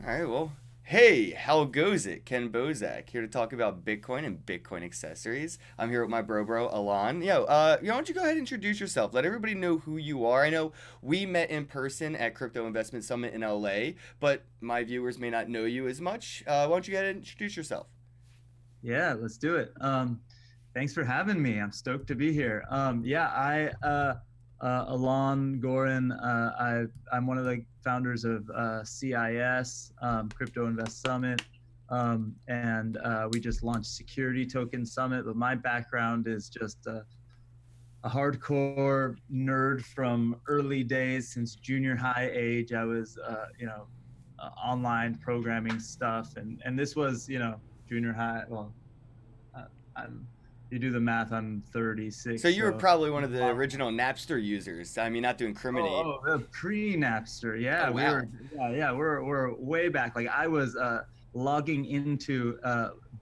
All right, well, hey, how goes it? Ken Bozak here to talk about Bitcoin and Bitcoin accessories. I'm here with my bro, Alon. Why don't you go ahead and introduce yourself? Let everybody know who you are. I know we met in person at Crypto Investment Summit in LA, but my viewers may not know you as much. Why don't you go ahead and introduce yourself? Yeah, let's do it. Thanks for having me. I'm stoked to be here. Alon Gorin, I'm one of the founders of CIS, Crypto Invest Summit, and we just launched Security Token Summit. But my background is just a hardcore nerd from early days since junior high age. I was, online programming stuff, and this was, junior high. Well, I'm you do the math. I'm So 36, you were so probably one of the original Napster users. I mean, not to incriminate. pre-Napster. Oh, Yeah, we wow. were. Yeah. We're way back. Like I was logging into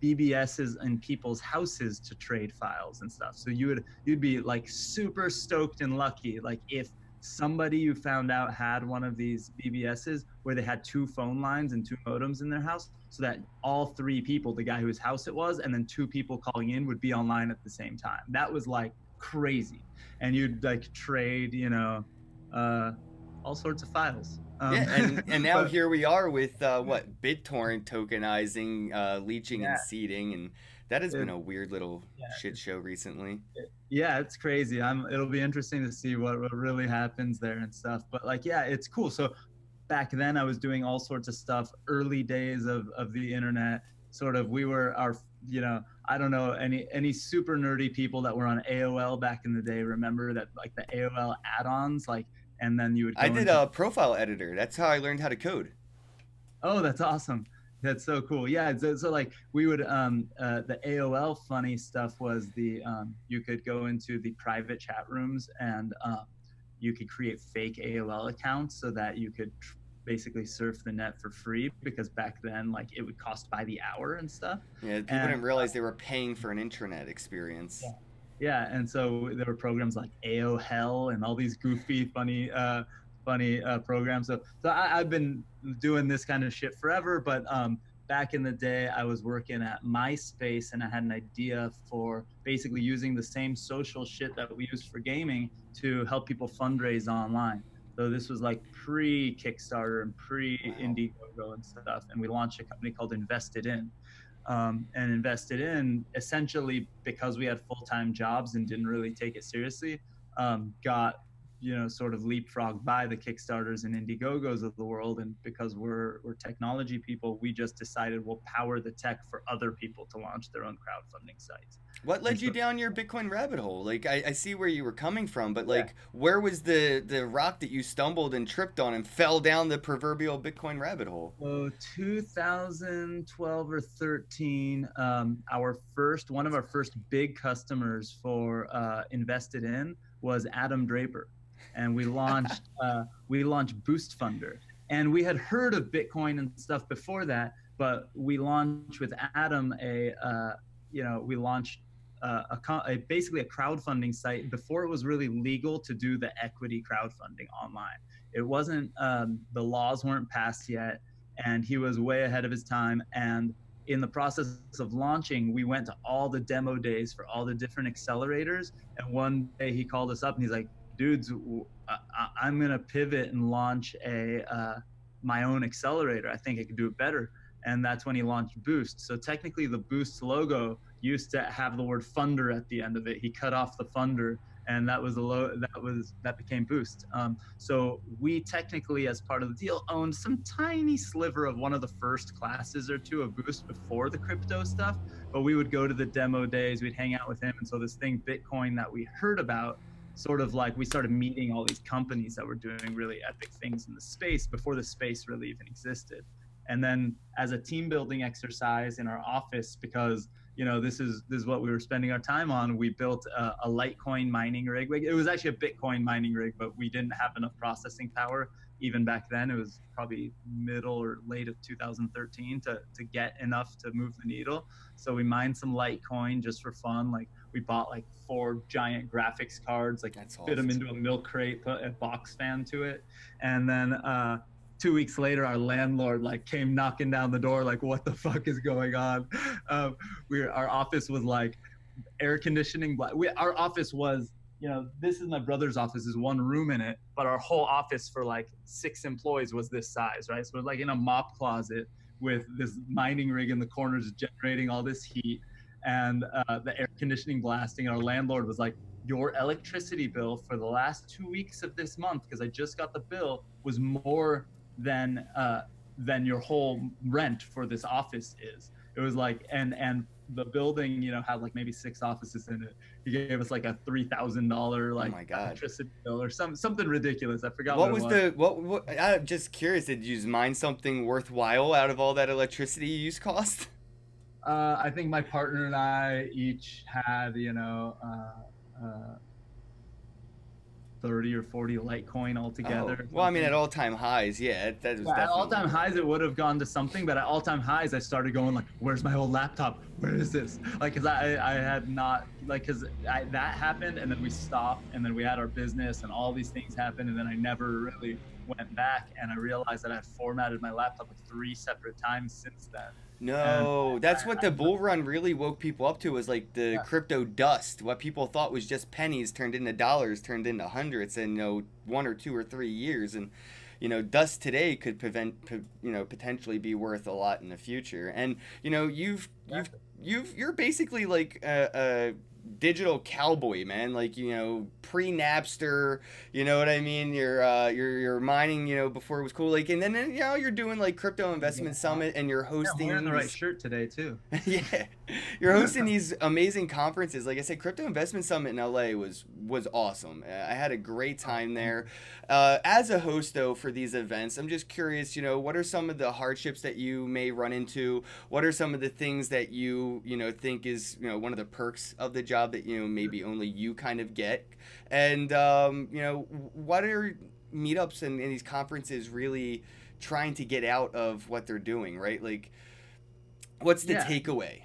BBSs in people's houses to trade files and stuff. So you'd be like super stoked and lucky, like if somebody you found out had one of these BBSs where they had two phone lines and two modems in their house, so that all three people, the guy whose house it was, and then two people calling in would be online at the same time. That was like crazy. And you'd like trade, uh, all sorts of files. Yeah, and now But here we are with what BitTorrent tokenizing, leeching and yeah, seeding, and that has been it, a weird little yeah, shit show recently. yeah, it's crazy. It'll be interesting to see what really happens there and stuff. But like, yeah, it's cool. So back then I was doing all sorts of stuff, early days of the internet. Sort of, we were our, I don't know, any super nerdy people that were on AOL back in the day remember that, like the AOL add-ons, like, and then you would I go did into, a profile editor. That's how I learned how to code. oh, that's awesome. That's so cool. Yeah. So like we would, the AOL funny stuff was you could go into the private chat rooms and you could create fake AOL accounts so that you could basically surf the net for free, because back then, like, it would cost by the hour and stuff. Yeah, people And didn't realize they were paying for an internet yeah, experience. yeah, and so there were programs like AO Hell and all these goofy, funny programs. I've been doing this kind of shit forever, but back in the day, I was working at MySpace, and I had an idea for basically using the same social shit that we use for gaming to help people fundraise online. So this was like pre Kickstarter and pre Wow. Indiegogo and stuff, and we launched a company called Invested In, and invested in, essentially because we had full-time jobs and didn't really take it seriously. Got, sort of leapfrogged by the Kickstarters and Indiegogos of the world, and because we're technology people, we just decided we'll power the tech for other people to launch their own crowdfunding sites. What And led you so down your Bitcoin rabbit hole? Like, I see where you were coming from, but yeah, like, where was the rock that you stumbled and tripped on and fell down the proverbial Bitcoin rabbit hole? so 2012 or 13, one of our first big customers for Invested In was Adam Draper, and we launched Boost Funder, and we had heard of Bitcoin and stuff before that, but we launched with Adam we launched basically a crowdfunding site before it was really legal to do the equity crowdfunding online. It wasn't, the laws weren't passed yet, and he was way ahead of his time. And in the process of launching, we went to all the demo days for all the different accelerators. And one day he called us up and he's like, "Dudes, I'm gonna pivot and launch a my own accelerator. I think I could do it better." And that's when he launched Boost. So technically, the Boost logo used to have the word funder at the end of it. He cut off the funder, and that became Boost. So we technically, as part of the deal, owned some tiny sliver of one of the first classes or two of Boost before the crypto stuff. But we would go to the demo days, we'd hang out with him, and so this thing Bitcoin that we heard about, sort of like, we started meeting all these companies that were doing really epic things in the space before the space really even existed. And then, as a team building exercise in our office, because this is what we were spending our time on, we built a Litecoin mining rig. It was actually a Bitcoin mining rig, but we didn't have enough processing power even back then. It was probably middle or late of 2013 to get enough to move the needle. So we mined some Litecoin just for fun. Like, we bought like 4 giant graphics cards, like That's fit them awesome. into a milk crate, put a box fan to it, and then 2 weeks later, our landlord like came knocking down the door, like, what the fuck is going on? Our office was like air conditioning. Our office was, this is my brother's office, is one room in it, but our whole office for like 6 employees was this size, right? So we're like in a mop closet with this mining rig in the corners generating all this heat, and the air conditioning blasting. Our landlord was like, your electricity bill for the last 2 weeks of this month, because I just got the bill, was more than your whole rent for this office is. It was like, and the building, had like maybe 6 offices in it. He gave us like a $3,000 like Oh my God. electricity bill or something ridiculous. I forgot What what was it was. what I'm just curious, did you mine something worthwhile out of all that electricity you used cost? I think my partner and I each had, 30 or 40 Litecoin altogether. Oh, well, I mean, at all-time highs, yeah, that was Yeah, at definitely. all-time highs, it would have gone to something, but at all-time highs, I started going like, "Where's my old laptop? Where is this?" Like, because I had not, like, because that happened, and then we stopped, and then we had our business, and all these things happened, and then I never really went back, and I realized that I had formatted my laptop like 3 separate times since then. And No, that's what the bull run really woke people up to, was like the yeah, crypto dust. What people thought was just pennies turned into dollars, turned into hundreds in 1 or 2 or 3 years, and dust today could potentially be worth a lot in the future. And you're basically like a digital cowboy, man. Like pre-Napster. You know what I mean? You're mining, before it was cool. Like, and then you're doing like Crypto Investment Summit, and you're I'm hosting wearing the right these. shirt today too. Yeah, you're hosting these amazing conferences. Like I said, Crypto Investment Summit in LA was awesome. I had a great time there. As a host, though, for these events, I'm just curious. What are some of the hardships that you may run into? What are some of the things that you think is one of the perks of the job that maybe only you kind of get? And what are meetups and these conferences really trying to get out of what they're doing, right? Like, what's the Yeah. takeaway?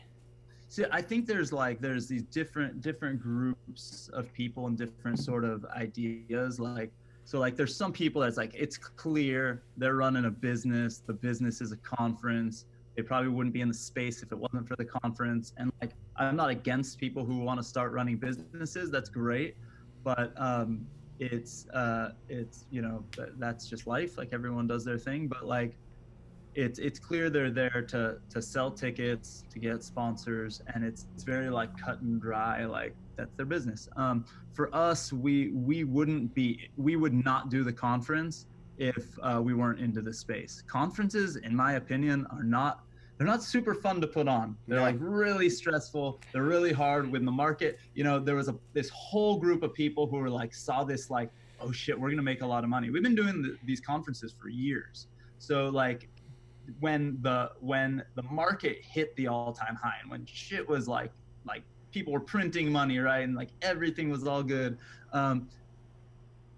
So I think there's these different groups of people and different sort of ideas. Like there's some people that's like, it's clear they're running a business. The business is a conference. They probably wouldn't be in the space if it wasn't for the conference. And like, I'm not against people who want to start running businesses. That's great, but it's that's just life. Like, everyone does their thing, but like, it's clear they're there to sell tickets, to get sponsors, and it's very like cut and dry. Like, that's their business. For us, we would not do the conference if we weren't into the space. Conferences, in my opinion, they're not super fun to put on. They're Yeah. like really stressful. They're really hard. When the market, there was this whole group of people who were like, saw this like, oh shit, we're gonna make a lot of money. We've been doing these conferences for years. So like, when the market hit the all-time high, and when shit was like people were printing money, right, and like everything was all good,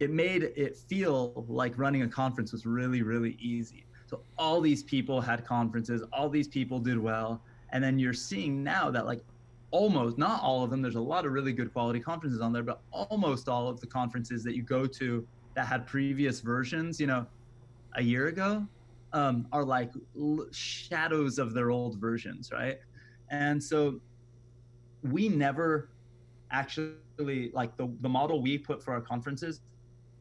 it made it feel like running a conference was really, really easy. So all these people had conferences, all these people did well, and then you're seeing now that like almost, not all of them, there's a lot of really good quality conferences on there, but almost all of the conferences that you go to that had previous versions, a year ago, are like shadows of their old versions, right? And so we never actually, like, the model we put for our conferences,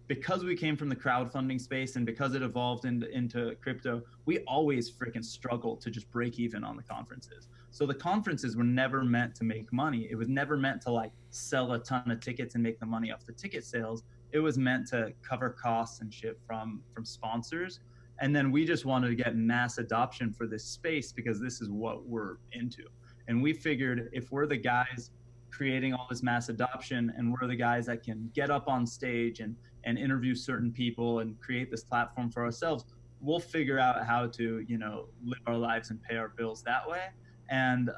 because we came from the crowdfunding space and because it evolved into crypto, we always freaking struggled to just break even on the conferences. So the conferences were never meant to make money. It was never meant to like sell a ton of tickets and make the money off the ticket sales. It was meant to cover costs and shit from sponsors. And then we just wanted to get mass adoption for this space because this is what we're into. And we figured, if we're the guys creating all this mass adoption, and we're the guys that can get up on stage and interview certain people and create this platform for ourselves, we'll figure out how to, live our lives and pay our bills that way, and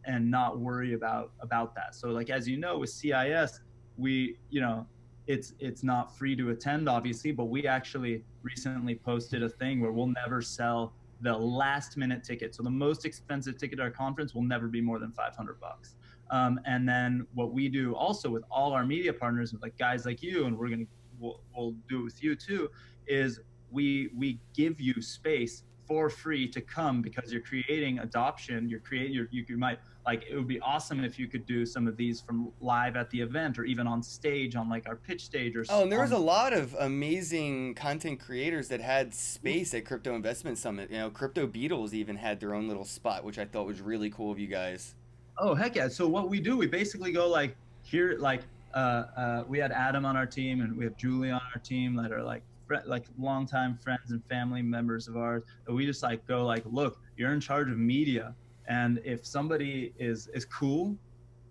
not worry about that. So like, as you know, with CIS, we, it's not free to attend, obviously, but we actually recently posted a thing where we'll never sell the last minute ticket. So the most expensive ticket at our conference will never be more than $500. And then what we do also with all our media partners, with like guys like you, and we'll do it with you too, is we give you space for free to come because you're creating adoption. You might like, it would be awesome if you could do some of these from live at the event or even on stage on like our pitch stage or Oh, and there was on. a lot of amazing content creators that had space at Crypto Investment Summit. You know, Crypto Beatles even had their own little spot, which I thought was really cool of you guys. Oh heck yeah! So what we do, we basically go like here, like we had Adam on our team, and we have Julie on our team that are like like longtime friends and family members of ours. And we just like go like, look, you're in charge of media, and if somebody is cool,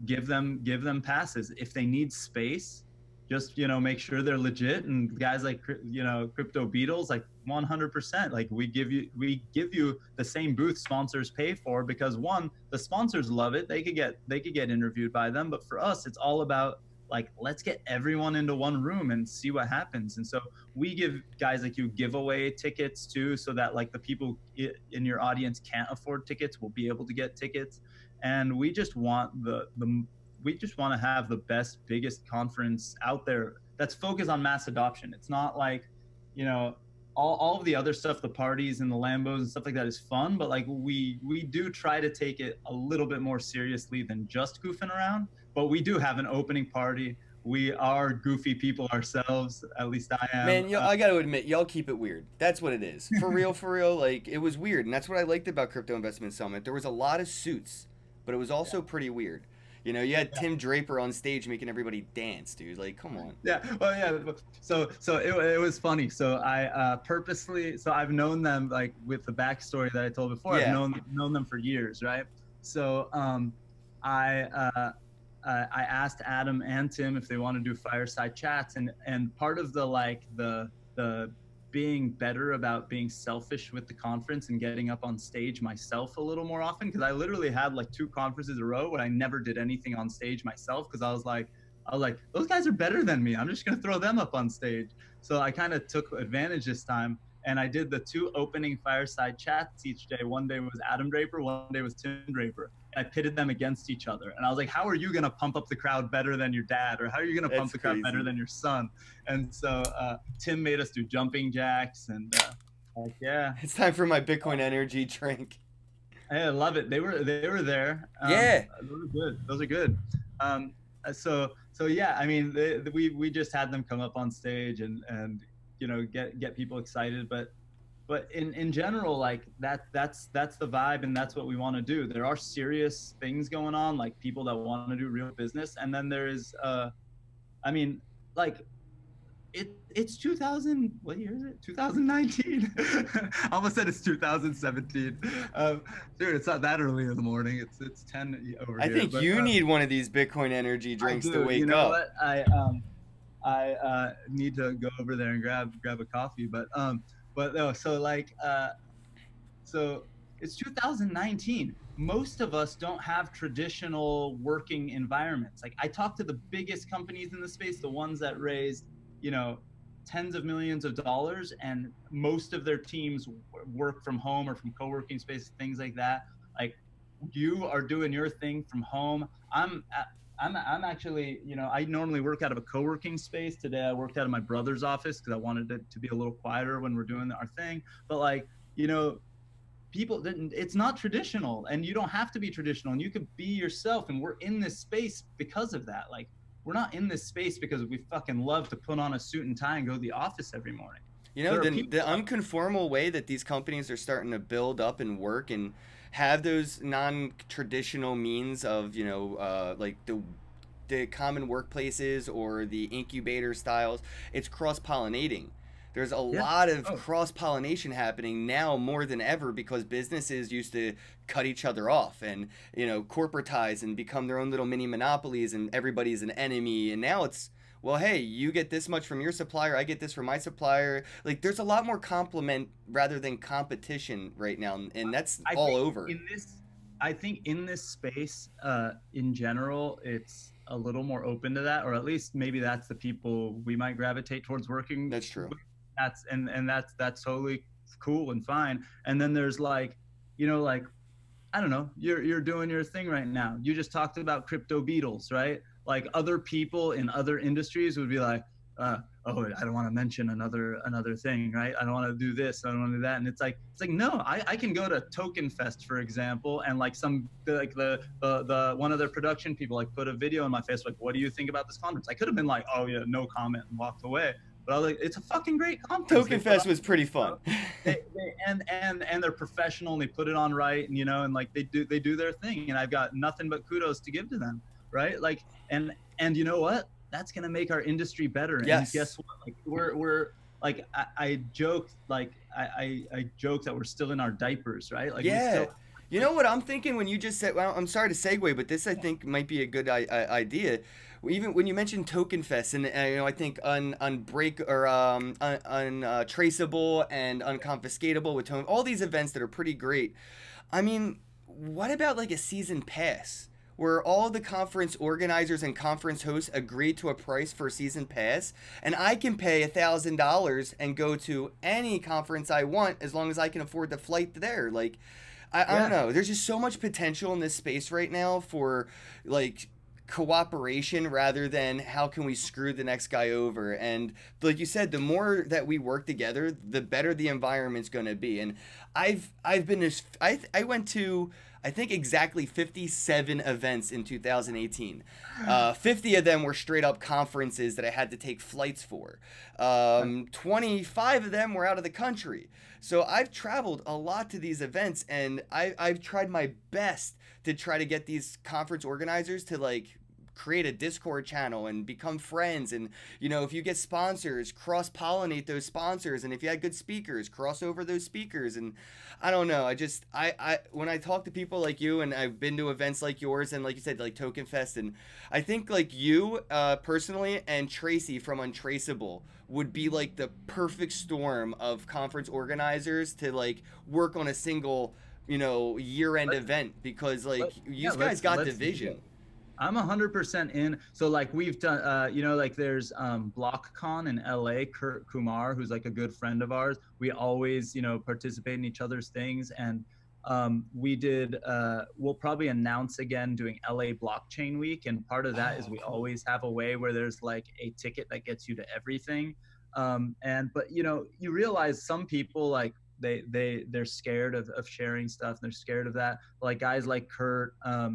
give them passes. If they need space, just make sure they're legit. And guys like Crypto Beatles, like 100%, like we give you the same booth sponsors pay for, because one, the sponsors love it, they could get interviewed by them, but for us it's all about like, let's get everyone into one room and see what happens. And so we give guys like you giveaway tickets too, so that like the people in your audience can't afford tickets will be able to get tickets. And we just want we just want to have the best, biggest conference out there that's focused on mass adoption. It's not like, all of the other stuff, the parties and the Lambos and stuff like that is fun, but like we do try to take it a little bit more seriously than just goofing around. But we do have an opening party. We are goofy people ourselves. At least I am. Man, I got to admit, y'all keep it weird. That's what it is. For real, for real. Like, it was weird. And that's what I liked about Crypto Investment Summit. There was a lot of suits, but it was also pretty weird. You had Tim Draper on stage making everybody dance, dude. Like, come on. Yeah, well, yeah. So it was funny. So I purposely, so I've known them, like with the backstory that I told before. Yeah. I've known them for years, right? So I asked Adam and Tim if they want to do fireside chats, and part of the being better about being selfish with the conference and getting up on stage myself a little more often, because I literally had like 2 conferences in a row where I never did anything on stage myself, because I was like, those guys are better than me, I'm just gonna throw them up on stage. So I kind of took advantage this time, and I did the 2 opening fireside chats each day. One day was Adam Draper, one day was Tim Draper. I pitted them against each other, and I was like, how are you going to pump up the crowd better than your dad, or how are you going to pump the crowd better than your son? And so Tim made us do jumping jacks, and like, yeah, it's time for my Bitcoin energy drink. I love it. They were there. Yeah, those are good. So yeah, I mean, we just had them come up on stage and get people excited, but in general, like that's the vibe, and that's what we want to do. There are serious things going on, like people that want to do real business, and then there is I mean, like it's 2000, what year is it? 2019. I almost said it's 2017. Dude, it's not that early in the morning. It's 10 over here. I think you need one of these Bitcoin energy drinks to wake up. What? I need to go over there and grab a coffee, but no, so it's 2019. Most of us don't have traditional working environments. Like, I talked to the biggest companies in the space, the ones that raised, tens of millions of dollars, and most of their teams work from home or from co-working spaces, things like that. Like, you are doing your thing from home. I'm actually, I normally work out of a co-working space. Today I worked out of my brother's office because I wanted it to be a little quieter when we're doing our thing. But like, people, it's not traditional, and you don't have to be traditional, and you could be yourself. And we're in this space because of that. Like, we're not in this space because we fucking love to put on a suit and tie and go to the office every morning. The unconformal way that these companies are starting to build up and work and have those non-traditional means of, like the common workplaces or the incubator styles, it's cross-pollinating. There's a lot of cross-pollination happening now more than ever, because businesses used to cut each other off and, corporatize and become their own little mini monopolies, and everybody's an enemy. And now it's, well, hey, you get this much from your supplier, I get this from my supplier. Like, there's a lot more complement rather than competition right now, and that's all over. I think in this space, in general, it's a little more open to that, or at least maybe that's the people we might gravitate towards working. That's true. That's totally cool and fine. And then there's like, like, I don't know, you're doing your thing right now. You just talked about Crypto Beatles, right? Like, other people in other industries would be like, oh, I don't want to mention another thing, right? I don't want to do this, I don't want to do that. And it's like no, I can go to Token Fest, for example, and like the one of their production people like put a video on my face like, what do you think about this conference? I could have been like, oh yeah, no comment, and walked away. But I was like, it's a fucking great conference. Token Fest was pretty fun. And they're professional and they put it on right, and and like they do their thing, and I've got nothing but kudos to give to them, right? Like and you know what? That's gonna make our industry better. And yes. Guess what? Like we're like I joke like I joke that we're still in our diapers, right? Like yeah. You know what I'm thinking when you just said, well, I'm sorry to segue, but this I think might be a good idea. Even when you mentioned Token Fest, and I think Untraceable and Unconfiscatable with Tone, all these events that are pretty great. I mean, what about like a season pass? Where all the conference organizers and conference hosts agree to a price for a season pass, and I can pay $1,000 and go to any conference I want as long as I can afford the flight there. Like, I don't know. There's just so much potential in this space right now for like cooperation rather than how can we screw the next guy over. And like you said, the more that we work together, the better the environment's going to be. And I went to, I think, exactly 57 events in 2018. 50 of them were straight up conferences that I had to take flights for. 25 of them were out of the country. So I've traveled a lot to these events, and I've tried my best to try to get these conference organizers to like create a Discord channel and become friends. And if you get sponsors, cross-pollinate those sponsors, and if you had good speakers, cross over those speakers. And I don't know, I when I talk to people like you, and I've been to events like yours, and like you said, like Token Fest, and I think like you personally and Tracy from Untraceable would be like the perfect storm of conference organizers to like work on a single year-end event, because like you guys got the vision. I'm 100% in. So like we've done, like there's BlockCon in LA, Kurt Kumar, who's like a good friend of ours. We always, participate in each other's things. And we did, we'll probably announce again doing LA Blockchain Week. And part of that is we always have a way where there's like a ticket that gets you to everything. But you realize some people like, they're scared of sharing stuff. They're scared of that. Like guys like Kurt are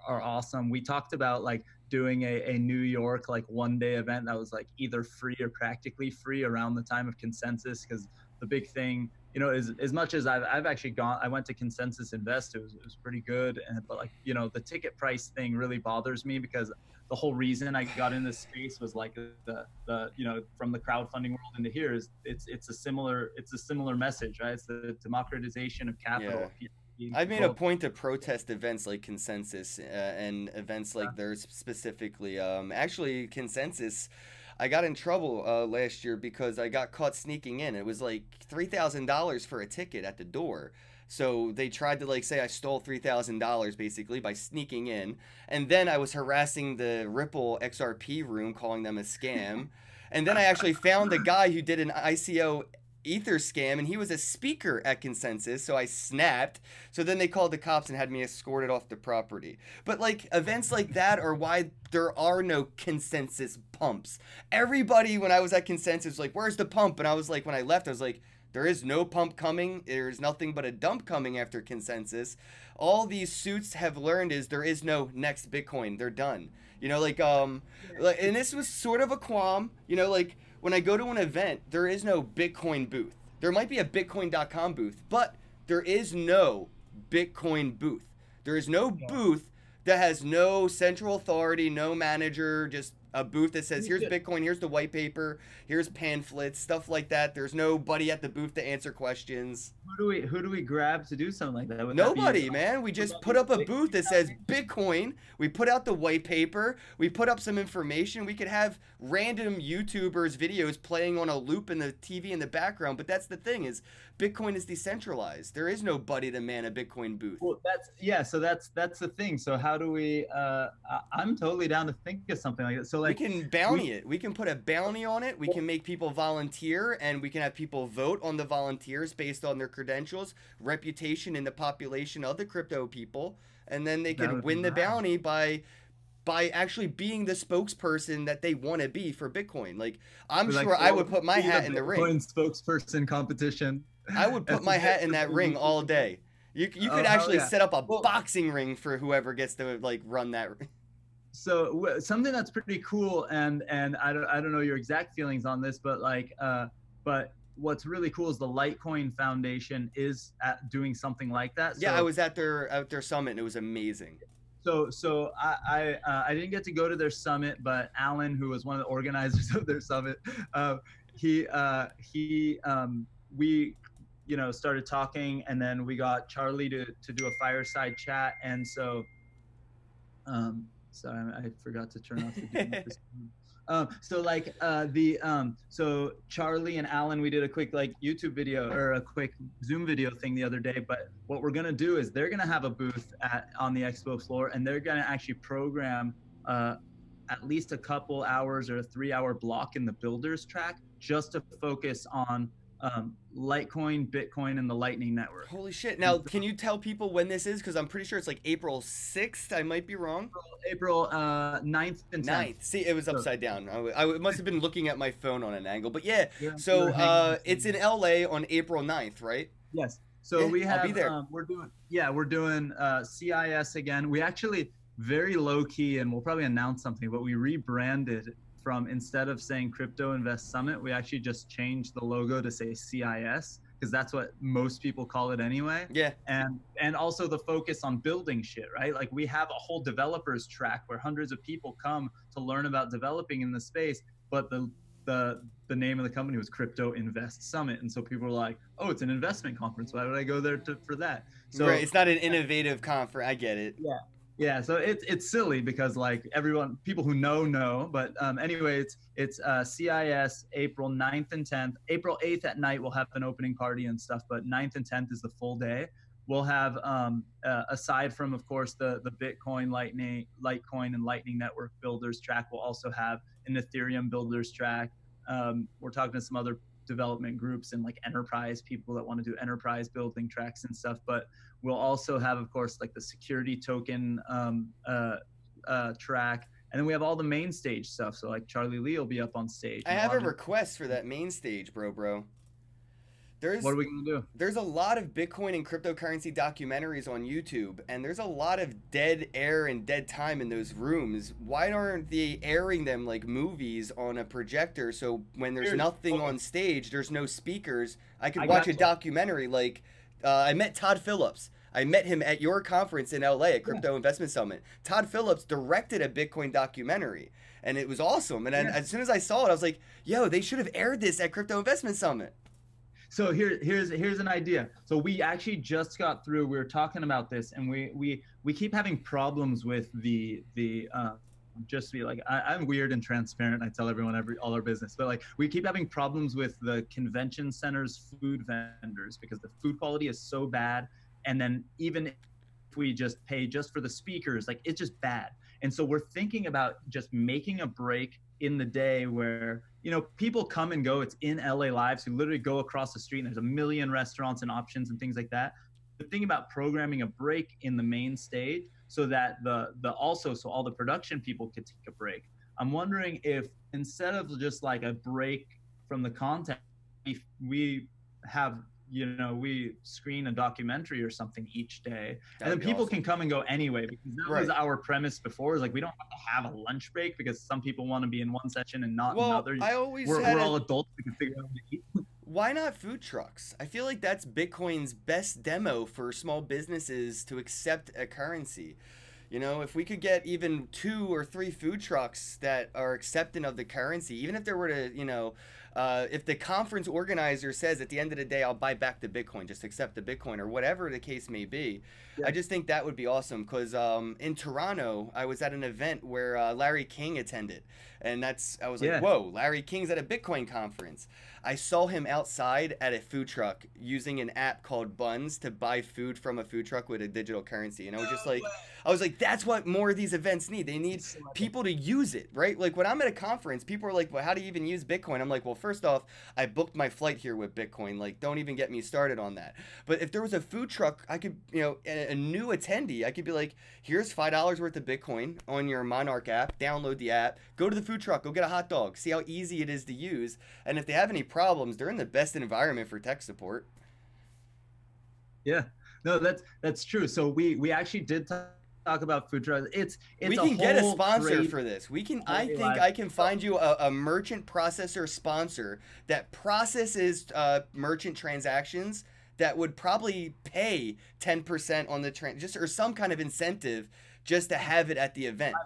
awesome. We talked about like doing a New York like 1-day event that was like either free or practically free around the time of Consensus, because the big thing is, as much as I've actually gone, I went to Consensus Invest. It was pretty good, but like the ticket price thing really bothers me, because the whole reason I got in this space was like the from the crowdfunding world into here is it's a similar message, right? It's the democratization of capital. Yeah. I've made a point to protest events like Consensus and events like theirs specifically. Actually, Consensus, I got in trouble last year because I got caught sneaking in. It was like $3,000 for a ticket at the door. So they tried to like say I stole $3,000 basically by sneaking in, and then I was harassing the Ripple XRP room, calling them a scam. And then I actually found the guy who did an ICO Ether scam, and he was a speaker at Consensus, so I snapped. So then they called the cops and had me escorted off the property. But like events like that are why there are no Consensus pumps. Everybody when I was at Consensus was like, where's the pump? And I was like, when I left, I was like, there is no pump coming. There's nothing but a dump coming after Consensus. All these suits have learned is there is no next Bitcoin. They're done. And this was sort of a qualm. Like when I go to an event, there is no Bitcoin booth. There might be a Bitcoin.com booth, but there is no Bitcoin booth. There is no booth that has no central authority, no manager, just a booth that says, here's Bitcoin, here's the white paper, here's pamphlets, stuff like that. There's nobody at the booth to answer questions. Who do we grab to do something like that? Nobody, man. We just put up a booth that says Bitcoin. We put out the white paper. We put up some information. We could have random YouTubers' videos playing on a loop in the TV in the background. But that's the thing is Bitcoin is decentralized. There is nobody to man a Bitcoin booth. Well, so that's the thing. So how do we? I'm totally down to think of something like that. So like we can bounty it. We can put a bounty on it. We can make people volunteer, and we can have people vote on the volunteers based on their credentials, reputation in the population of the crypto people, and then they can win the bounty by by actually being the spokesperson that they want to be for Bitcoin. Like, I'm Like, sure I would put my hat in the ring. Bitcoin spokesperson competition. I would put my hat in that ring all day. You could actually set up a boxing ring for whoever gets to like run that. So something that's pretty cool, and I don't know your exact feelings on this, but like but what's really cool is the Litecoin Foundation is doing something like that. So, yeah, I was at their summit and it was amazing. So I didn't get to go to their summit, but Alan, who was one of the organizers of their summit, we started talking, and then we got Charlie to do a fireside chat, and so sorry, I forgot to turn off the so Charlie and Alan, we did a quick like YouTube video or a quick Zoom video thing the other day. But what we're gonna do is they're gonna have a booth on the expo floor, and they're gonna actually program at least a couple hours or a 3-hour block in the builders track just to focus on Litecoin, Bitcoin, and the Lightning Network. Holy shit. Now, can you tell people when this is? Because I'm pretty sure it's like April 6th. I might be wrong. April 9th and 10th. 9th. See, it was upside down. I must have been looking at my phone on an angle. But yeah, so it's in LA on April 9th, right? Yes. So we have, I'll be there. we're doing CIS again. We actually, very low key, and we'll probably announce something, but we rebranded from, instead of saying Crypto Invest Summit, we actually just changed the logo to say CIS, because that's what most people call it anyway. Yeah. And also the focus on building shit, right? Like, we have a whole developers track where hundreds of people come to learn about developing in the space, but the name of the company was Crypto Invest Summit, and so people were like, oh, it's an investment conference, why would I go there for that? So right, it's not an innovative conference. I get it. Yeah, so it's silly because like people who know, but anyway, it's CIS April 9th and 10th. April 8th at night we'll have an opening party and stuff, but 9th and 10th is the full day. We'll have aside from, of course, the Bitcoin, Litecoin, and Lightning Network builders track, we'll also have an Ethereum builders track. We're talking to some other development groups and like enterprise people that want to do enterprise building tracks and stuff, but we'll also have, of course, like the security token track, and then we have all the main stage stuff. So like Charlie Lee will be up on stage. I have a request for that main stage, bro. What are we gonna do? There's a lot of Bitcoin and cryptocurrency documentaries on YouTube, and there's a lot of dead air and dead time in those rooms. Why aren't they airing them like movies on a projector, so when there's nothing on stage, there's no speakers, I could watch a documentary? Like, I met Todd Phillips. I met him at your conference in LA at Crypto Investment Summit. Todd Phillips directed a Bitcoin documentary, and it was awesome. And then as soon as I saw it, I was like, yo, they should have aired this at Crypto Investment Summit. So here's an idea. So we actually just got through. We were talking about this, and we keep having problems with the just be like, I'm weird and transparent. I tell everyone all our business, but like we keep having problems with the convention center's food vendors because the food quality is so bad. And then even if we just pay just for the speakers, like it's just bad. And so we're thinking about just making a break in the day where, people come and go. It's in LA Live. So you literally go across the street and there's a million restaurants and options and things like that. The thing about programming a break in the main stage so that so all the production people could take a break. I'm wondering if instead of just like a break from the content, we have, we screen a documentary or something each day. And then people can come and go anyway, because that was our premise before, is like we don't have to have a lunch break because some people want to be in one section and not in another. We're all adults, we can figure out what to eat. Why not food trucks? I feel like that's Bitcoin's best demo for small businesses to accept a currency. If we could get even 2 or 3 food trucks that are accepting of the currency, even if there were to, if the conference organizer says at the end of the day, I'll buy back the Bitcoin, just accept the Bitcoin or whatever the case may be. Yeah. I just think that would be awesome because in Toronto, I was at an event where Larry King attended. And I was like, whoa, Larry King's at a Bitcoin conference. I saw him outside at a food truck using an app called Buns to buy food from a food truck with a digital currency. And I was just like, that's what more of these events need. They need people to use it, right? Like when I'm at a conference, people are like, well, how do you even use Bitcoin? I'm like, well, first off, I booked my flight here with Bitcoin. Like, don't even get me started on that. But if there was a food truck, I could, a new attendee, I could be like, here's $5 worth of Bitcoin on your Monarch app. Download the app. Go to the food truck. Go get a hot dog. See how easy it is to use. And if they have any problems, they're in the best environment for tech support. Yeah, no, that's true. So we actually did talk about food trucks. It's We a can get a whole sponsor great for this. We can. I think life. I can find you a merchant processor sponsor that processes merchant transactions that would probably pay 10% on the just or some kind of incentive just to have it at the event.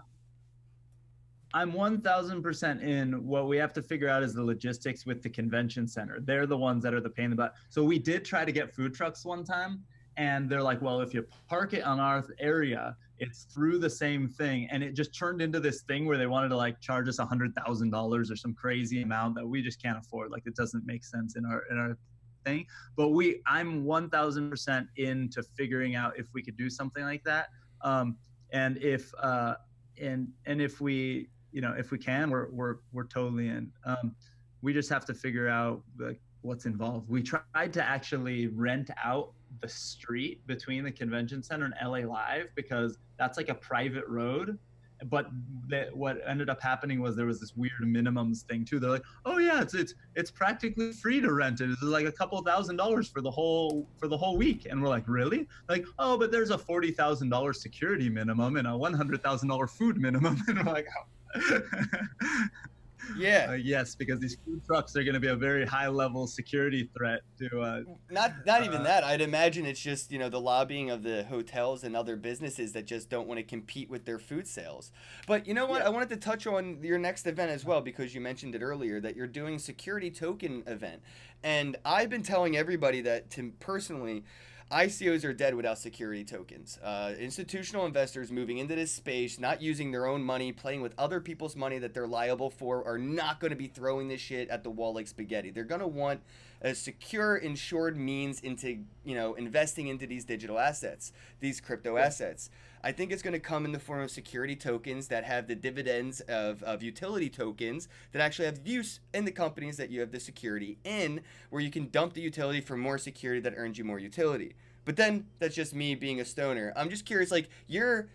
I'm 1000% in. What we have to figure out is the logistics with the convention center. They're the ones that are the pain in the butt. So we did try to get food trucks one time, and they're like, well, if you park it on our area, it's through the same thing. And it just turned into this thing where they wanted to like charge us $100,000 or some crazy amount that we just can't afford. Like, it doesn't make sense in our thing. But I'm 1000% into figuring out if we could do something like that. And if if we, if we can, we're totally in. We just have to figure out like what's involved. We tried to actually rent out the street between the convention center and LA Live because that's like a private road. But what ended up happening was there was this weird minimums thing too. They're like, oh yeah, it's practically free to rent it. It's like a couple $1,000s for the whole week. And we're like, really? Like, oh, but there's a $40,000 security minimum and a $100,000 food minimum. And we're like, oh. Yeah. Yes, because these food trucks are going to be a very high-level security threat to. Not even that. I'd imagine it's just the lobbying of the hotels and other businesses that just don't want to compete with their food sales. But you know what? Yeah. I wanted to touch on your next event as well because you mentioned it earlier that you're doing security token event, and I've been telling everybody that personally. ICOs are dead without security tokens. Institutional investors moving into this space, not using their own money, playing with other people's money that they're liable for, are not going to be throwing this shit at the wall like spaghetti. They're going to want a secure, insured means into, investing into these digital assets, these crypto assets. I think it's going to come in the form of security tokens that have the dividends of utility tokens that actually have use in the companies that you have the security in, where you can dump the utility for more security that earns you more utility. But then that's just me being a stoner. I'm just curious, like you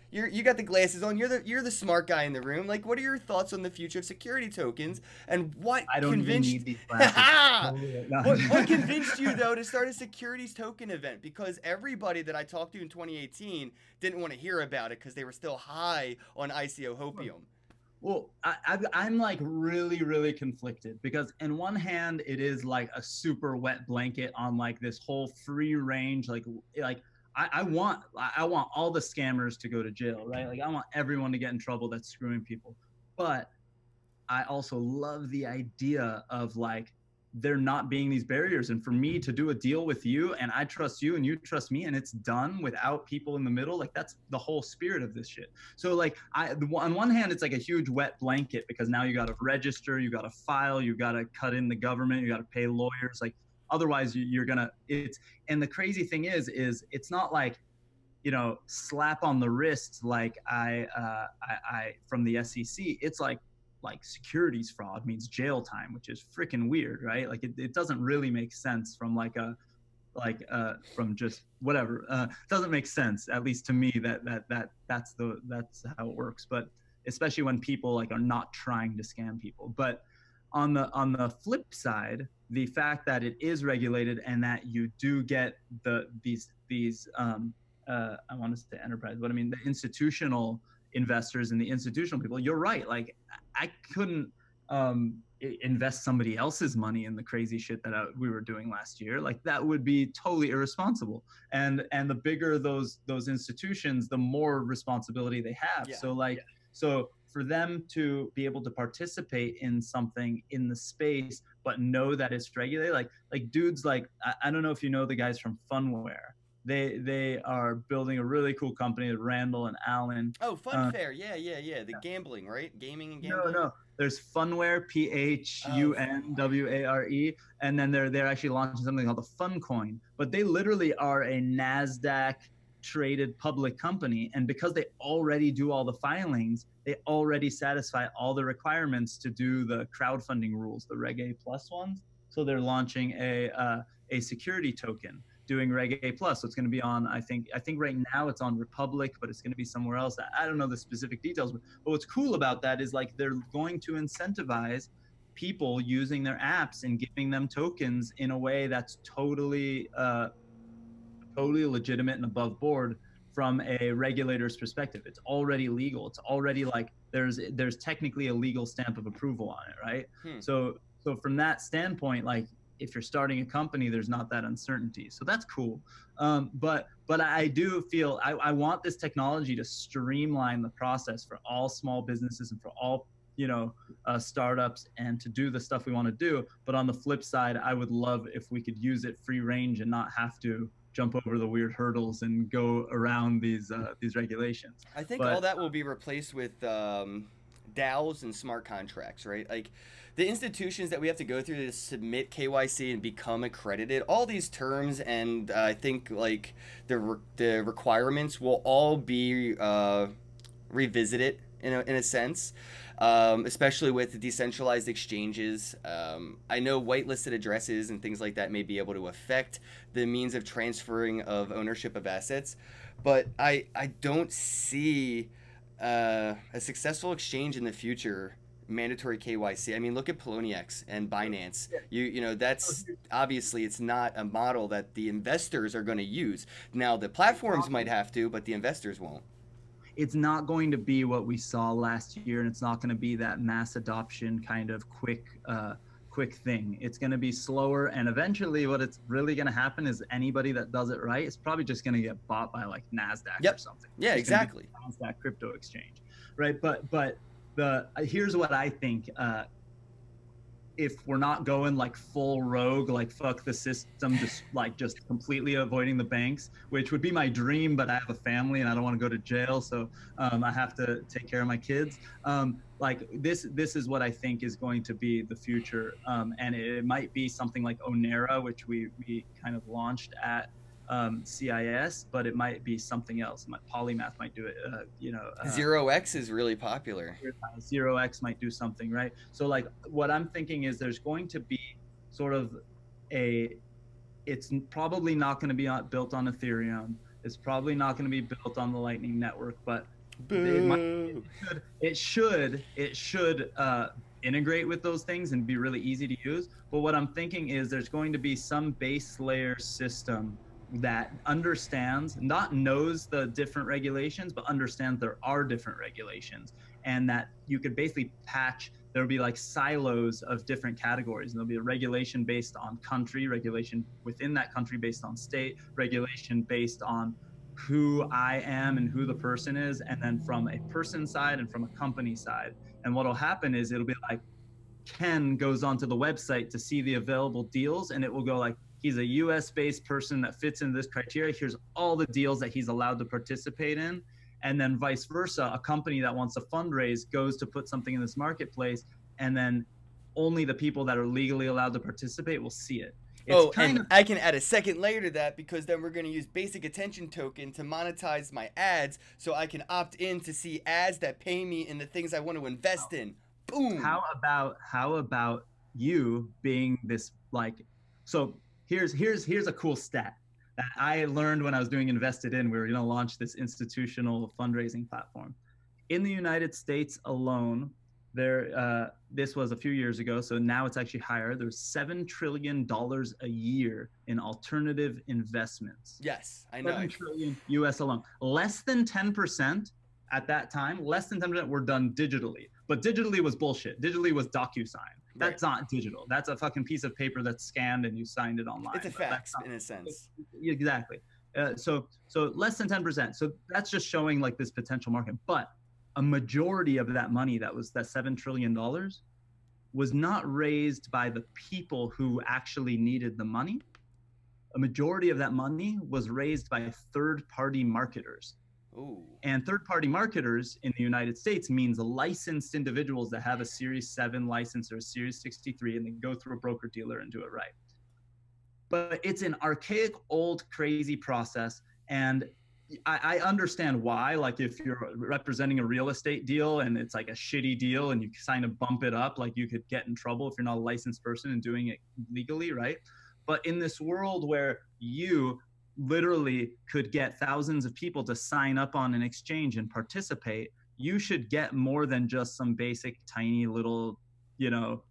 got the glasses on, you're the smart guy in the room. Like, what are your thoughts on the future of security tokens and what I don't convinced even need these glasses. what convinced you though to start a securities token event? Because everybody that I talked to in 2018 didn't want to hear about it because they were still high on ICO hopium. Well, I'm like really, really conflicted because in one hand, it is like a super wet blanket on like this whole free range. Like I want all the scammers to go to jail, right? Like I want everyone to get in trouble that's screwing people. But I also love the idea of like there not being these barriers, and for me to do a deal with you and I trust you and you trust me and it's done without people in the middle, like that's the whole spirit of this shit. So like on one hand it's like a huge wet blanket because now you got to register, you got to file, you got to cut in the government, you got to pay lawyers, like otherwise you're gonna and the crazy thing is it's not like slap on the wrist like I from the SEC. It's like securities fraud means jail time, which is freaking weird, right? Like it doesn't really make sense from from just whatever. It doesn't make sense, at least to me, that's how it works. But especially when people like are not trying to scam people. But on the flip side, the fact that it is regulated and that you do get these I want to say enterprise, but I mean the institutional investors and the institutional people, you're right. Like I couldn't invest somebody else's money in the crazy shit that we were doing last year. Like that would be totally irresponsible. And the bigger those institutions, the more responsibility they have. Yeah. So for them to be able to participate in something in the space, but know that it's regulated, like dudes, like I don't know if you know the guys from Funware. They are building a really cool company, Randall and Allen. Oh, Funfair. Yeah. The gambling, right? Gaming and gambling. No. There's Funware, PHUNWARE, and then they're actually launching something called the Funcoin. But they literally are a NASDAQ traded public company. And because they already do all the filings, they already satisfy all the requirements to do the crowdfunding rules, the Reg A plus ones. So they're launching a security token, doing Reg A plus. So it's going to be on, I think right now it's on Republic, but it's going to be somewhere else. I don't know the specific details, but what's cool about that is like they're going to incentivize people using their apps and giving them tokens in a way that's totally legitimate and above board from a regulator's perspective. It's already legal. It's already like there's technically a legal stamp of approval on it, right? So from that standpoint, like if you're starting a company, there's not that uncertainty. So that's cool. But I do feel I want this technology to streamline the process for all small businesses and for all startups, and to do the stuff we want to do. But on the flip side, I would love if we could use it free range and not have to jump over the weird hurdles and go around these regulations. I think all that will be replaced with DAOs and smart contracts, right? Like the institutions that we have to go through to submit KYC and become accredited, all these terms, and I think like the requirements will all be revisited in a sense. Especially with the decentralized exchanges. I know whitelisted addresses and things like that may be able to affect the means of transferring of ownership of assets, but I don't see a successful exchange in the future mandatory KYC. I mean, look at Poloniex and Binance. You know, that's obviously it's not a model that the investors are going to use. Now the platforms might have to, but the investors won't. It's not going to be what we saw last year, and it's not going to be that mass adoption kind of quick thing. It's going to be slower, and eventually what it's really going to happen is anybody that does it right is probably just going to get bought by like NASDAQ or something. Yeah, exactly. NASDAQ crypto exchange, right? But here's what I think. If we're not going like full rogue, like fuck the system, just completely avoiding the banks, which would be my dream, but I have a family and I don't want to go to jail, so I have to take care of my kids. Like this is what I think is going to be the future, and it might be something like Onera, which we kind of launched at CIS, but it might be something else. Polymath might do it. 0x is really popular. 0x might do something, right? So like what I'm thinking is there's going to be sort of it's probably not going to be built on Ethereum. It's probably not going to be built on the Lightning Network, but it should integrate with those things and be really easy to use. But what I'm thinking is there's going to be some base layer system that understands, not knows the different regulations, but understands there are different regulations, and that you could basically patch. There'll be like silos of different categories, and there'll be a regulation based on country, regulation within that country based on state, regulation based on who I am and who the person is, and then from a person side and from a company side. And what'll happen is it'll be like Ken goes onto the website to see the available deals, and it will go like, he's a US based person that fits into this criteria. Here's all the deals that he's allowed to participate in. And then vice versa, a company that wants to fundraise goes to put something in this marketplace, and then only the people that are legally allowed to participate will see it. I can add a second layer to that, because then we're going to use basic attention token to monetize my ads, so I can opt in to see ads that pay me in the things I want to invest in. Boom. How about you being this, like, so here's a cool stat that I learned when I was doing Invested In. We were going to launch this institutional fundraising platform. In the United States alone, this was a few years ago, so now it's actually higher. There's $7 trillion a year in alternative investments. Yes, I know. 7 trillion US alone. Less than 10% at that time, less than 10% were done digitally. But digitally was bullshit. Digitally was DocuSign. That's not digital. That's a fucking piece of paper that's scanned and you signed it online. It's a fax in a sense. Exactly. So less than 10%. So that's just showing like this potential market. But a majority of that money, that $7 trillion, was not raised by the people who actually needed the money. A majority of that money was raised by third-party marketers. Ooh. And third-party marketers in the United States means licensed individuals that have a Series 7 license or a Series 63, and they go through a broker-dealer and do it right. But it's an archaic, old, crazy process. And I understand why. Like if you're representing a real estate deal and it's like a shitty deal and you kind of bump it up, like you could get in trouble if you're not a licensed person and doing it legally, right? But in this world where you literally could get thousands of people to sign up on an exchange and participate, you should get more than just some basic tiny little,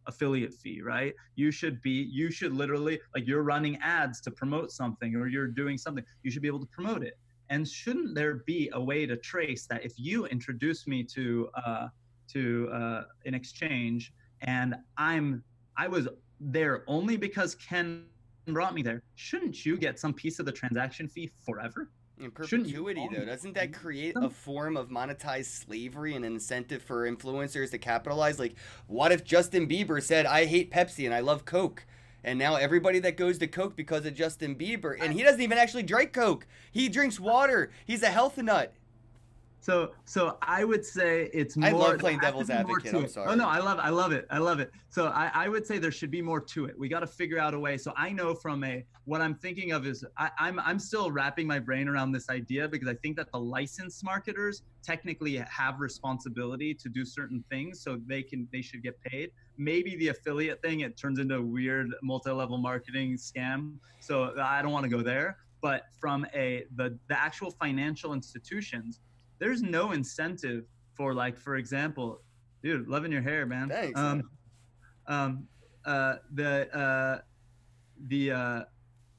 affiliate fee, right? You should literally, like, you're running ads to promote something or you're doing something, you should be able to promote it. And shouldn't there be a way to trace that? If you introduce me to an exchange and I was there only because Ken brought me there, shouldn't you get some piece of the transaction fee forever? In perpetuity, though, doesn't that create a form of monetized slavery and an incentive for influencers to capitalize? Like, what if Justin Bieber said, I hate Pepsi and I love Coke? And now everybody that goes to Coke because of Justin Bieber, and he doesn't even actually drink Coke. He drinks water. He's a health nut. So I would say it's more. I love playing devil's advocate. I'm sorry. Oh no, I love it. So I would say there should be more to it. We got to figure out a way. So I know what I'm thinking of is I'm still wrapping my brain around this idea, because I think that the licensed marketers technically have responsibility to do certain things, so they should get paid. Maybe the affiliate thing, it turns into a weird multi-level marketing scam. So I don't want to go there. But from the actual financial institutions, there's no incentive for, like, for example, dude, loving your hair, man. Thanks.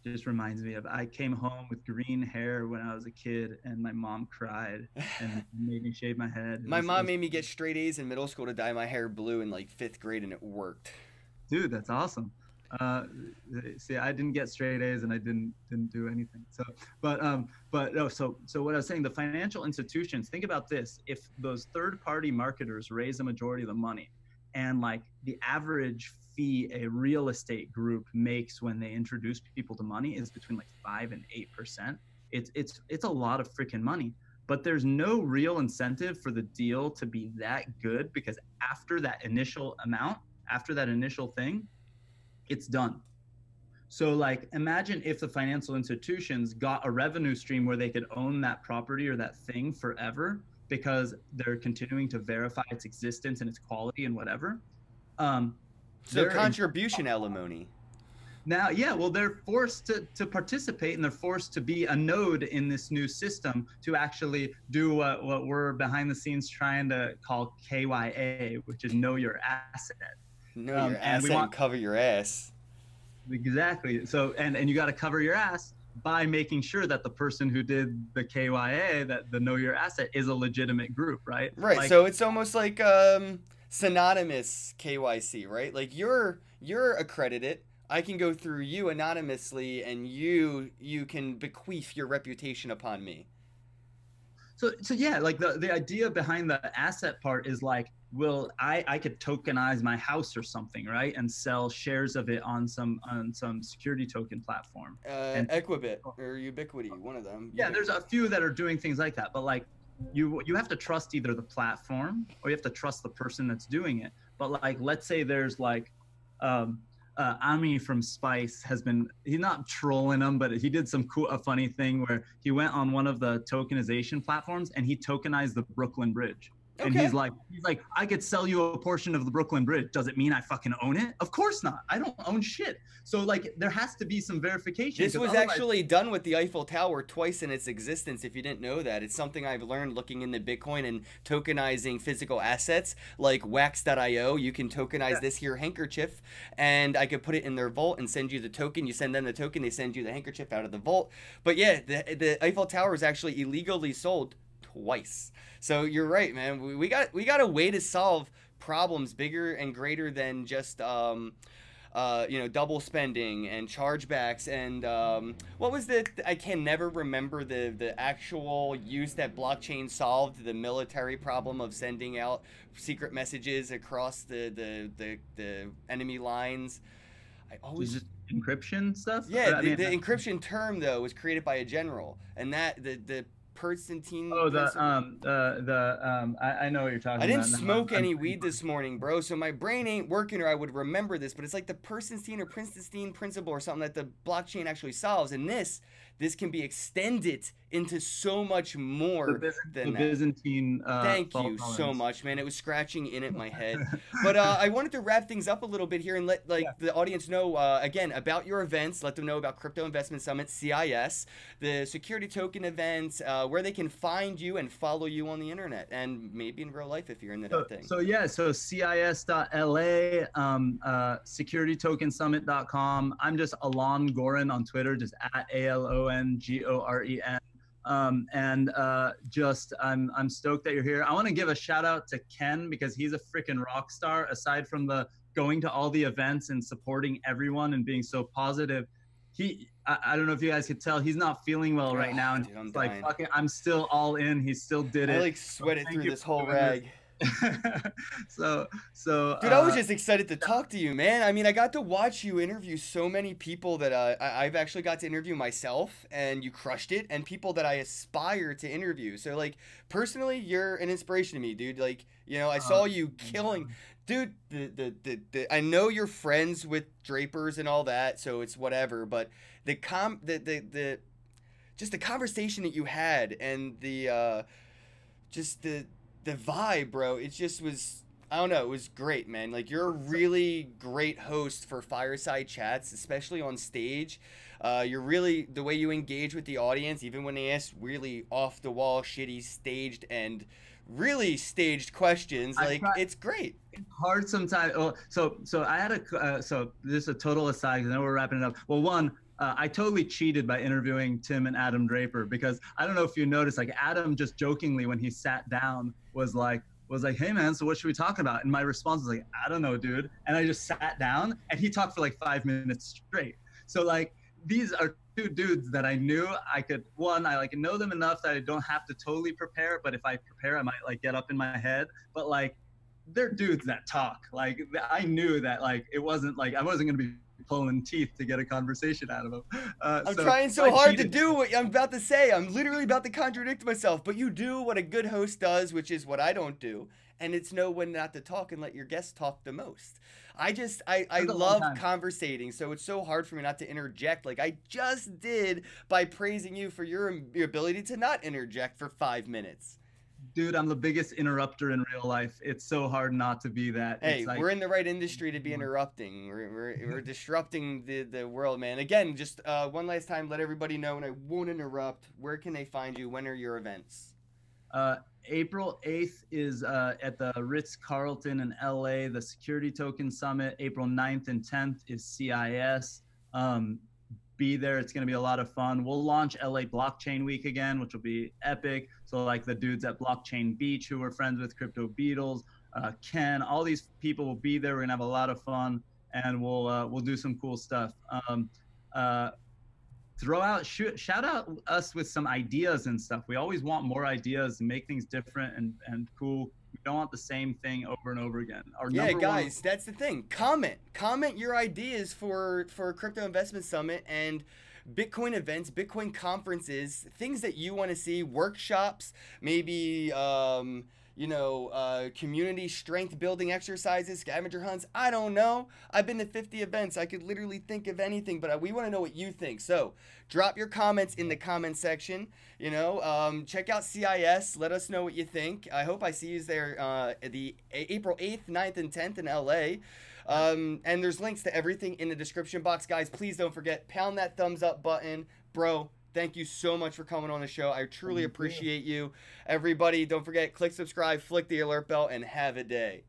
Just reminds me of, I came home with green hair when I was a kid and my mom cried and made me shave my head. My mom made me get straight A's in middle school to dye my hair blue in like 5th grade, and it worked. Dude, that's awesome. See, I didn't get straight A's and I didn't do anything. So what I was saying, the financial institutions, think about this. If those third-party marketers raise the majority of the money, and like the average fee a real estate group makes when they introduce people to money is between like 5 and 8%, it's a lot of freaking money. But there's no real incentive for the deal to be that good, because after that initial amount, after that initial thing, it's done. So like, imagine if the financial institutions got a revenue stream where they could own that property or that thing forever, because they're continuing to verify its existence and its quality and whatever. So contribution alimony. Now, yeah, well, they're forced to participate, and they're forced to be a node in this new system to actually do what we're behind the scenes trying to call KYA, which is know your asset. Know your asset and cover your ass. Exactly. So, and you got to cover your ass by making sure that the person who did the KYA, that the know your asset, is a legitimate group, right? Right. Like, so it's almost like synonymous KYC, right? Like you're accredited. I can go through you anonymously, and you can bequeath your reputation upon me. So yeah, like the idea behind the asset part is like, well, I could tokenize my house or something, right, and sell shares of it on some security token platform. Equibit or Ubiquity, one of them. Yeah, there's a few that are doing things like that, but like you have to trust either the platform or you have to trust the person that's doing it. But like, let's say there's like Ami from Spice he's not trolling them, but he did a funny thing where he went on one of the tokenization platforms and he tokenized the Brooklyn Bridge. And he's like, I could sell you a portion of the Brooklyn Bridge. Does it mean I fucking own it? Of course not. I don't own shit. So like, there has to be some verification. This was actually done with the Eiffel Tower twice in its existence. If you didn't know that, it's something I've learned looking into Bitcoin and tokenizing physical assets like Wax.io. You can tokenize this here handkerchief, and I could put it in their vault and send you the token. You send them the token, they send you the handkerchief out of the vault. But yeah, the Eiffel Tower is actually illegally sold twice. So you're right, man. We got a way to solve problems bigger and greater than just double spending and chargebacks and what was I can never remember the actual use that blockchain solved the military problem of sending out secret messages across the enemy lines. I always just encryption stuff. Yeah, the encryption term though was created by a general, and that the Perstantine Oh, principle. I know what you're I talking didn't about now. smoke any weed this morning, bro, so my brain ain't working or I would remember this, but it's like the Perstantine or Princeton principle or something that the blockchain actually solves. And this can be extended into so much more The than that. Byzantine Thank fault you so tolerance. much, man. It was scratching in at my head. But I wanted to wrap things up a little bit here and let Yeah. the audience know again about your events. Let them know about Crypto Investment Summit (CIS), the security token events, where they can find you and follow you on the internet, and maybe in real life if you're into that thing. So CIS.LA, securitytokensummit.com. I'm just Alon Goren on Twitter, just at ALONGOREN. I'm stoked that you're here. I want to give a shout out to Ken because he's a freaking rock star. Aside from the going to all the events and supporting everyone and being so positive, I don't know if you guys could tell, he's not feeling well right now, and dude, I'm he's like, dying. fucking, I'm still all in. He still did it. I like sweated through you this for whole doing rag. Dude, I was just excited to talk to you, man. I mean, I got to watch you interview so many people that I've actually got to interview myself, and you crushed it, and people that I aspire to interview. So, like, personally, you're an inspiration to me, dude. Like, you know, I saw you killing. Dude, I know you're friends with Drapers and all that, so it's whatever, but just the conversation that you had and just the vibe, bro. It just was, I don't know, it was great, man. Like, you're a really great host for fireside chats, especially on stage. You're really, the way you engage with the audience, even when they ask really off the wall, shitty, staged, and really staged questions, like, it's great. Hard sometimes. Oh, so I had so this is a total aside because I know we're wrapping it up. Well, one, I totally cheated by interviewing Tim and Adam Draper because I don't know if you noticed, like, Adam just jokingly when he sat down was like, hey man, so what should we talk about? And my response was like, I don't know, dude. And I just sat down and he talked for like 5 minutes straight. So like, these are two dudes that I knew I could, I like know them enough that I don't have to totally prepare, but if I prepare, I might like get up in my head. But like, they're dudes that talk. Like, I knew that like it wasn't like I wasn't gonna be pulling teeth to get a conversation out of them. I'm trying so hard to do what I'm about to say. I'm literally about to contradict myself, but you do what a good host does, which is what I don't do, and it's know when not to talk and let your guests talk the most. I love conversating, so it's so hard for me not to interject like I just did by praising you for your ability to not interject for 5 minutes. Dude, I'm the biggest interrupter in real life. It's so hard not to be that. Hey, like, we're in the right industry to be interrupting. We're disrupting the world, man. Again, just one last time, let everybody know, and I won't interrupt. Where can they find you? When are your events? April 8th is at the Ritz-Carlton in LA, the Security Token Summit. April 9th and 10th is CIS. Be there. It's going to be a lot of fun. We'll launch LA Blockchain Week again, which will be epic. So like the dudes at Blockchain Beach who were friends with Crypto Beatles, Ken, all these people will be there. We're going to have a lot of fun, and we'll do some cool stuff. Shout out us with some ideas and stuff. We always want more ideas and make things different and cool. We don't want the same thing over and over again. Yeah, guys, that's the thing. Comment your ideas for Crypto Investment Summit and Bitcoin events, Bitcoin conferences, things that you want to see, workshops, maybe community strength building exercises, scavenger hunts. I don't know. I've been to 50 events. I could literally think of anything, but we want to know what you think. So drop your comments in the comment section. Check out CIS. Let us know what you think. I hope I see you there the April 8th, 9th, and 10th in LA. And there's links to everything in the description box. Guys, please don't forget, pound that thumbs up button. Bro, thank you so much for coming on the show. I truly appreciate you. Everybody, don't forget, click subscribe, flick the alert bell, and have a day.